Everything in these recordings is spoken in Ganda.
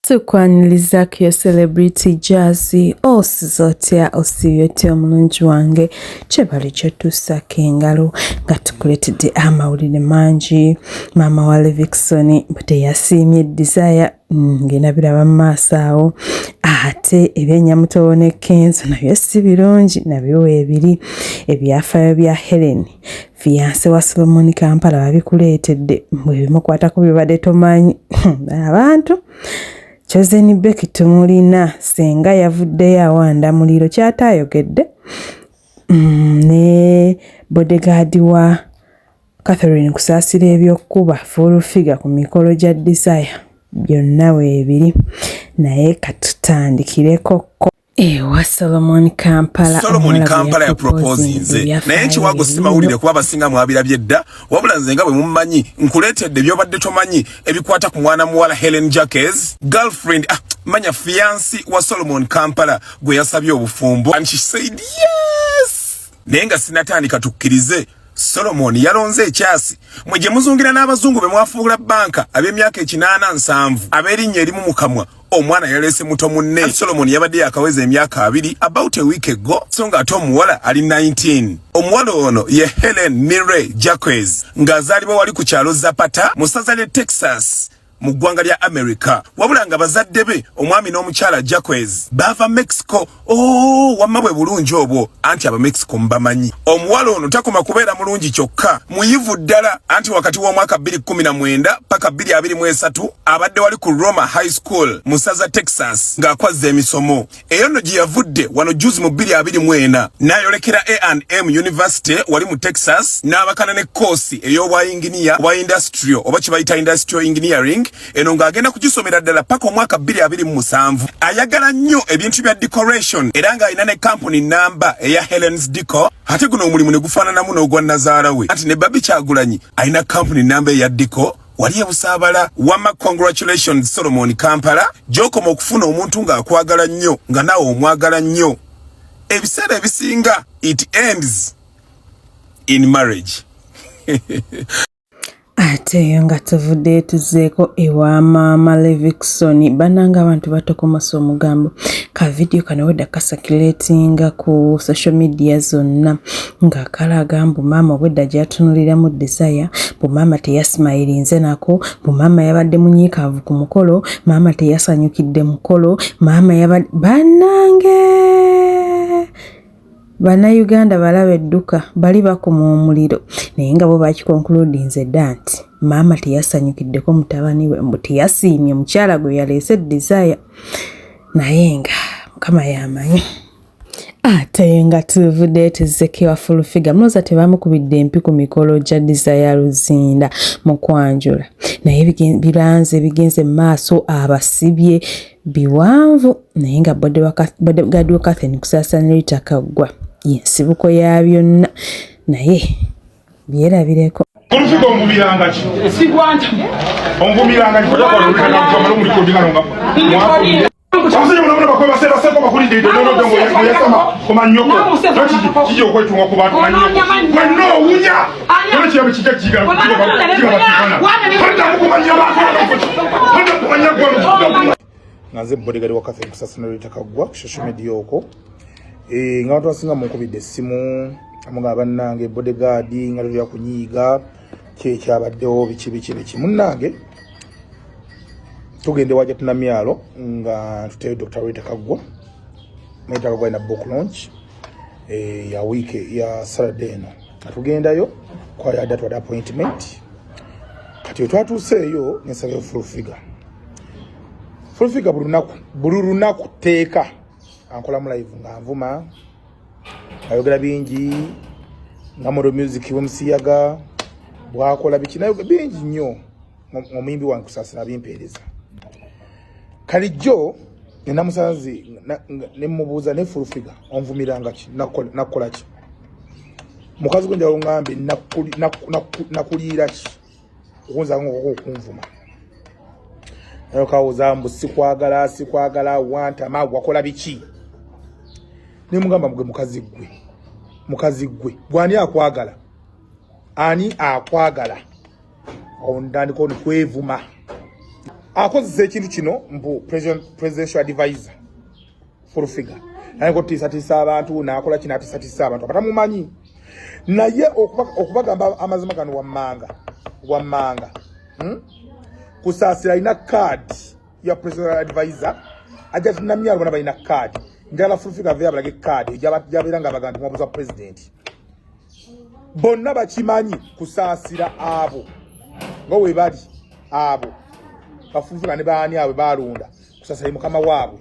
Tukwaniriza ku celebrity Jazzy osizotya osibye omulungi wange kyebali kyetussako engalo nga tukuletedde amawulire mangi. Maama wa Vixen bwe yasiimye Desire ngenda biraba mu maaso awo, ate ebyenyamutobo ne Kenzo nabyo si birungi, nabyo weebiri. Ebyafaayo bya Helen fiance wa Solomon Kampala babikuleetedde, bwe bimukwatako bibadde tomanyi abantu Chozeni Beki tumulina senga yavuddeyo awanda muliro kyatayogedde. Ne bodyguard wa Catherine kusaasira ebyokkuba full figure ku mikolo gya Desire byonna weebiri, naye katutandikireko ewa Solomon Kampala ya proposinze naye nkiwago simawulire kuba abasinga mwabirabye dda, wabula nze nga bwe mummanyi nkuleetedde byobadde tomanyi ebikwata ku mwana muwala Helen Jacques, girlfriend manya fiancé wa Solomon Kampala gwe yasabye obufumbo, and she said yes. Naye nga sinatandika tukkirize Solomon yalonze ekyasi mwe gye muzungira n'abazungu be mwafuula banka ab'emyaka 87 ab'erinnya erimu mu kamwa. Omwana yalese muto munne. Solomon yabadde yakaweza emyaka 2 about a week ago, so nga ate omuwala ali 19. Omuwala ono ye Helen Mire Jacques ng'azaalibwa wali ku kyalo Zapata mu ssaza lya Texas mu ggwanga lya America, wabula nga bazadde be omwami n'omukyala Jacques bava Mexico. Wamma bwe bulungi obwo anti aba Mexico mbamanyi. Omuwala ono takoma kubeera mulungi kyokka, muyivu ddala anti wakati w'omwaka 2019 paka 2023 abadde wali ku Roma High School mu ssaza Texas ng'akwazza emisomo. Eyo nno gye yavudde wano juzi mu 2024 n'ayolekera A&M University wali mu Texas n'abakana ne koosi ey'obwayinginiya obwa industrial oba kye bayita industrial engineering. Eno ng'agenda kugisomera ddala paka omwaka 2027. Ayagala nnyo ebintu bya decoration era ng'alina ne company namba eya Helen's Deco. Ate guno omulimu ne gufaananamu n'ogwa Nazaala we anti ne Babi Kyagulanyi alina company namba eya Deco wali ebusaabala. Wama congratulations Solomon Kampala, gy'okoma okufuna omuntu ng'akwagala nnyo nga nawe omwagala nnyo. Ebiseera ebisinga it ends in marriage. Ate yo nga tuvudde tuzeeko ewa maama Vixen bananga abantu batokomasa omugambo ka video kano wedda kasakiratinga ku social media zonna nga kalaga mbu maama wedda gyatunulira mu Desire, bu maama teyasmayirinze nako, bu maama yabadde munyiikaavu ku mukolo, maama teyasanyukidde mukolo, maama yabadde banange Bannayuganda balaba edduka bali bakoma omuliro, naye nga bo bakikonkludinze dda nti maama teyasanyukiddeko mutabani we, mbu teyasiimye mukyala gwe yaleese Desire, naye nga Mukama yamanyi. Ate nga tuvudde tuzeekewa full figure mnoza tebamukubidde empi ku mikolo gya Desire Luzinda mu kwanjula, naye biranze bigenze mu maaso abasibye biwanvu, naye nga bodyguard wa Catherine kusaasaanira litakaggwa yensibuko ya byonna, naye byerabireko. Olufuga onvumiranga ki? Sigwanta. Onvumiranga ki? Kojja kwa lulika na mkamalo muri kodinga nonga. Amusije muna bakweba sera seko bakulide ndo ndo yasama komanyoko. Kiji okwetunga ku bantu manyoko. Mano unya. None kiyabe kijajiga kiba. Handa kumanya abantu. Handa kumanya kwa. Naze bodyguard wa Catherine kusasana litakagwa social media oko. Nga watu wasinga mukubidde simu amunga bannange bodyguard nga lya kunyiga kyabaddewo biki munnange tugende wajja tuna myalo nga tuteyo Dr. Rita Kagwa Rita Kagwa na book launch ya wiki ya Saturday eno atugendayo kwa ya date appointment kati twatuseeyo nesabye full figure buli lunaku teeka ankola mu live nga nvuma ayogera bingi nga Modo Music bumusiyaga bwakola biki nayo bingi nnyo omuyimbi wange kusasira bimpeereza kalijjo nenamusanzi nemubuuza ne full figure onvumiranga ki nakola ki mukazi gwenja lungambe nakuliira ki okunza okunvuma nayo kawuza mbu sikwagala wantama wakola biki nemugamba mugwe mukazi gwe gwani akwagala ani akwagala ondandiko kwevuma akozesa ekintu kino mbu presidential advisor full figure naye ko tisatisa abantu nakola kina tisatisa abantu abatamumanyi naye okubagamba amazima gano wammanga kusasira ina card ya presidential advisor aja tunamya bana balina card njala full figure vya balage card jabiranga bagantu mwabuza president bonna bakimanyi kusasira abo ngowe bali abo bafufuka ne baani abo balunda kusasira mukama waabwe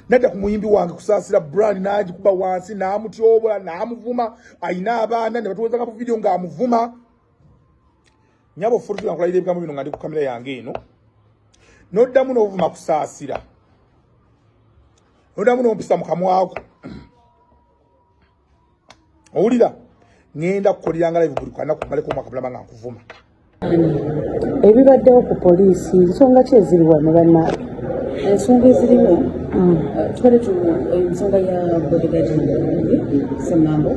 nada kumuyimbi wange kusasira brand naji kuba wansi na amutyobola na amuvuma aina abana ne batuweza ka video nga amuvuma nyabo furutu yankola ile bikamu bino ngandi ku kamera yange eno noddamu novuma kusasira noddamu nompisa mukamu wako owulira ngenda kukoliranga live buli kwana kumaleko mwaka bulama nga nkuvuma ebibaddewo ku poliisi nsonga ki eziriwa ne bannaabwe ensonga eziriwo tubadde ensonga ya bodyguard Semambo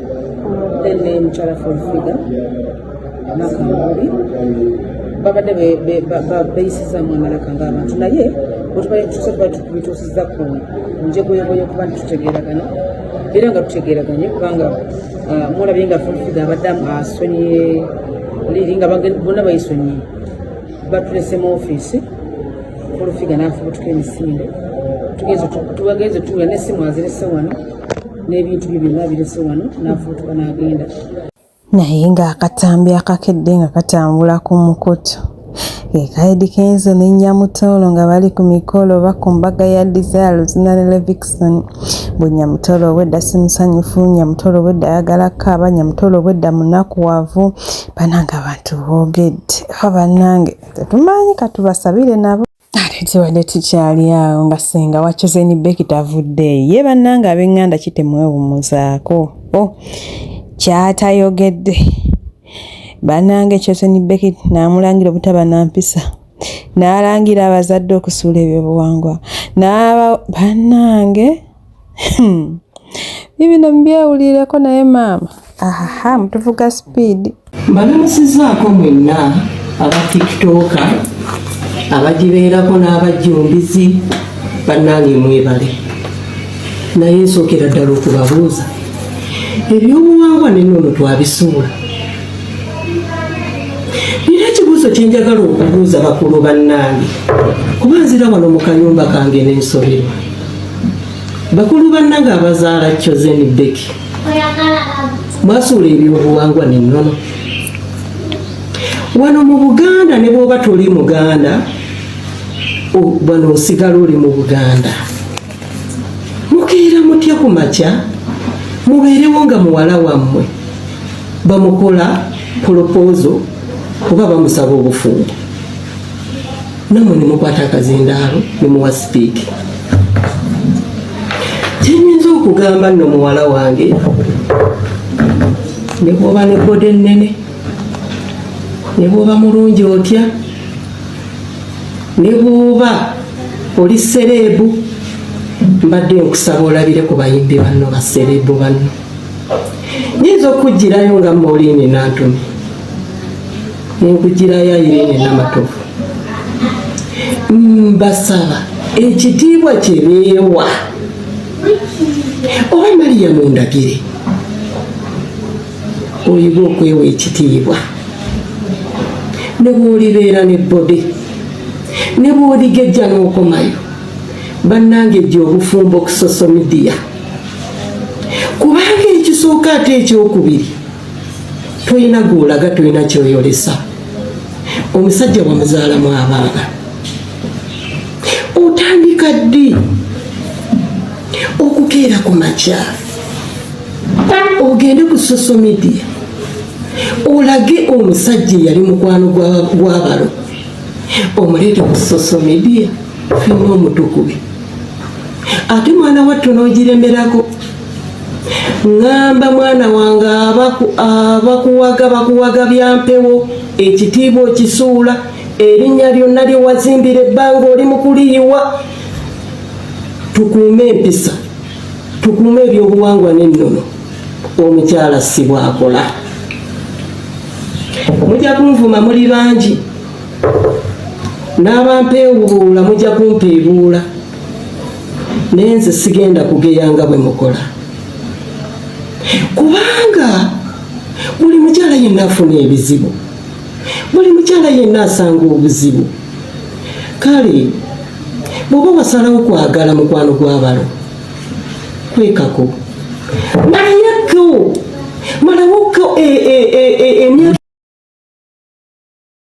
then mukyala Fulfiga Nakanguli babadde beyisizaamu amalaka ng'abantu naye bwetuba tubituusizza ku njegoyegoye kuba ntitutegeeragana era nga tutegeeraganye kubanga mulabye nga Fulfiga abadde asonyiye liri nga bonna bayisonyiye batulese mu ofiisi Fulfiga n'afubutuka emisinde tubagenze tuwula n'essimu azirese wano n'ebintu bye byonna birese wano n'afubutuka n'agenda naye ng'akatambi akakedde nga katambula ku mukoto Kaidi Kenzo ne Nyamutolo nga bali ku mikolo oba ku mbaga ya Desire Zinale Levikson Nyamutolo wedda simusanyufu Nyamutolo wedda ayagala kaba Nyamutolo wedda munakuwavu bananga abantu boogedde abanange tetumanyi katubasabire nabo tubadde tukyali awo nga senga Wachozeni Beki tavudde ye bannanga ab'enganda kitemwewumuzaako kyatayogedde banange Wachozeni Beki n'amulangira obutaba nampisa n'alangira abazadde okusuula ebyobuwangwa bannange bibino mbyewulireko naye maama mutuvuga speed mbalamusizaako mwenna aba tiktoka abagibeerako n'abajjumbizi bannange mwebale naye nsookera ddala okubabuuza ebyobuwangwa nennono twabisuula era ekibuuzo kyenjagala okubuuza bakulu bannange kuba nzira wano mu kanyumba kange n'ensoberwa bakulu bannange abazaala Wachozeni Beki mwasuula ebyobuwangwa nennono wano mu Buganda ne bwoba toli Muganda wano osigala oli mu Buganda mukeera mutya ku makya mubeerewo nga muwala wammwe bamukola polopozo oba bamusaba obufumbo namwe ne mukwata akazindaalo ne muwa sipiiki kyenyinza okugamba nno muwala wange ne bwoba ne bode ennene ne bwoba mulungi otya ne bwoba oli sereebu mbadde nkusaba olabire ku bayimbi banno basereebu banno nyinza okugirayo nga Moline Nantumi nenkugirayo Irene Namatovu mbasaba ekitiibwa kyebeewa oba Maria mundagire oyiga okwewa ekitiibwa ne bw'olibeera ne bode ne bw'oligejja n'okomayo bannange ejja obufumbo ku social media kubanga ekisooka ate ekyokubiri toyina gw'olaga toyina kyoyolesa omusajja wamuzaalamu abaana otandika ddi okukeera ku makya ogende ku social media olage omusajja yali mukwano gw'abalo omuleete ku social media fina omutukube ate mwana wattu n'ogiremerako ngamba mwana wange bakuwaga byampewo ekitiibwa okisuula erinnya lyonna lye wazimbira ebbanga oli mu kuliyiwa tukuume empisa tukuume ebyobuwangwa n'ennono omukyala si bwakola mujja kunvuma muli bangi n'abampeewuula mujja kumpeebuula naye nze sigenda kugeyanga bwe mukola kubanga buli mukyala yenna afuna ebizibu buli mukyala yenna asanga obuzibu kale bw'oba wasalawo kwagala mukwano gw'abalo kwekako malayako malawoko